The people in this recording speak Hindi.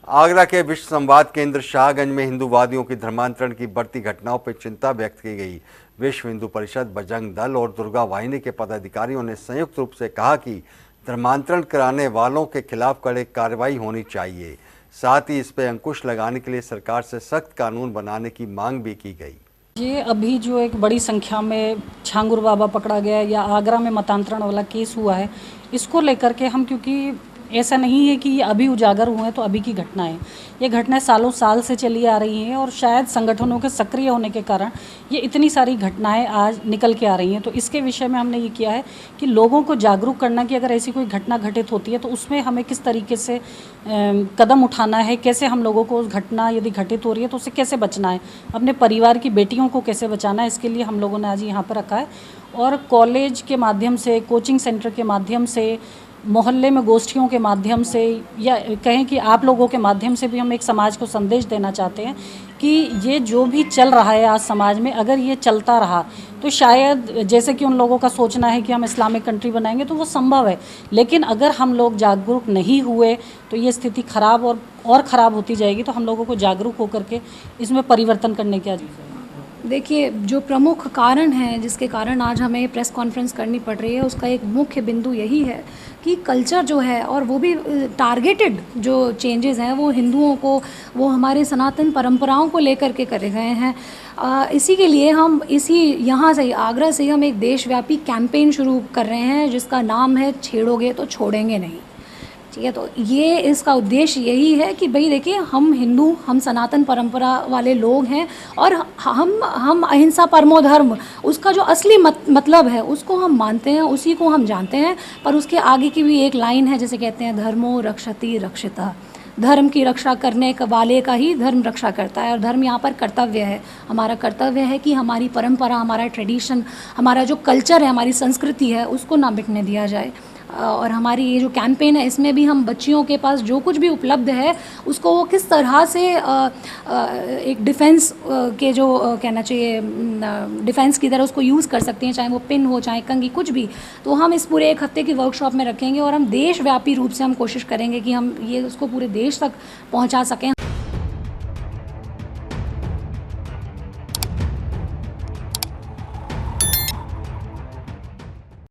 आगरा के विश्व संवाद केंद्र शाहगंज में हिंदूवादियों की धर्मांतरण की बढ़ती घटनाओं पर चिंता व्यक्त की गई। विश्व हिंदू परिषद, बजरंग दल और दुर्गा वाहिनी के पदाधिकारियों ने संयुक्त रूप से कहा कि धर्मांतरण कराने वालों के खिलाफ कड़े कार्रवाई होनी चाहिए। साथ ही इस पर अंकुश लगाने के लिए सरकार से सख्त कानून बनाने की मांग भी की गई। ये अभी जो एक बड़ी संख्या में छांगुर बाबा पकड़ा गया या आगरा में मतांतरण वाला केस हुआ है, इसको लेकर के हम, क्योंकि ऐसा नहीं है कि ये अभी उजागर हुए हैं तो अभी की घटना है, ये घटनाएं सालों साल से चली आ रही हैं और शायद संगठनों के सक्रिय होने के कारण ये इतनी सारी घटनाएं आज निकल के आ रही हैं। तो इसके विषय में हमने ये किया है कि लोगों को जागरूक करना कि अगर ऐसी कोई घटना घटित होती है तो उसमें हमें किस तरीके से कदम उठाना है, कैसे हम लोगों को उस घटना यदि घटित हो रही है तो उससे कैसे बचना है, अपने परिवार की बेटियों को कैसे बचाना है। इसके लिए हम लोगों ने आज यहाँ पर रखा है और कॉलेज के माध्यम से, कोचिंग सेंटर के माध्यम से, मोहल्ले में गोष्ठियों के माध्यम से, या कहें कि आप लोगों के माध्यम से भी हम एक समाज को संदेश देना चाहते हैं कि ये जो भी चल रहा है आज समाज में, अगर ये चलता रहा तो शायद, जैसे कि उन लोगों का सोचना है कि हम इस्लामिक कंट्री बनाएंगे, तो वो संभव है, लेकिन अगर हम लोग जागरूक नहीं हुए तो ये स्थिति खराब और ख़राब होती जाएगी। तो हम लोगों को जागरूक होकर के इसमें परिवर्तन करने की देखिए, जो प्रमुख कारण है जिसके कारण आज हमें प्रेस कॉन्फ्रेंस करनी पड़ रही है, उसका एक मुख्य बिंदु यही है कि कल्चर जो है, और वो भी टारगेटेड जो चेंजेस हैं, वो हिंदुओं को, वो हमारे सनातन परंपराओं को लेकर के करे गए हैं। इसी के लिए हम यहाँ से, आगरा से हम एक देशव्यापी कैंपेन शुरू कर रहे हैं जिसका नाम है छेड़ोगे तो छोड़ेंगे नहीं। ठीक है, तो ये इसका उद्देश्य यही है कि भाई देखिए, हम हिंदू, हम सनातन परंपरा वाले लोग हैं और हम अहिंसा परमो धर्म, उसका जो असली मतलब है उसको हम मानते हैं, उसी को हम जानते हैं। पर उसके आगे की भी एक लाइन है, जैसे कहते हैं धर्मो रक्षति रक्षिता, धर्म की रक्षा करने वाले का ही धर्म रक्षा करता है। और धर्म यहाँ पर कर्तव्य है, हमारा कर्तव्य है कि हमारी परंपरा, हमारा ट्रेडिशन, हमारा जो कल्चर है, हमारी संस्कृति है, उसको ना मिटने दिया जाए। और हमारी ये जो कैंपेन है, इसमें भी हम बच्चियों के पास जो कुछ भी उपलब्ध है उसको वो किस तरह से एक डिफेंस के जो कहना चाहिए डिफेंस की तरह उसको यूज़ कर सकती हैं, चाहे वो पिन हो, चाहे कंघी, कुछ भी। तो हम इस पूरे एक हफ्ते की वर्कशॉप में रखेंगे और हम देशव्यापी रूप से हम कोशिश करेंगे कि हम ये उसको पूरे देश तक पहुंचा सकें।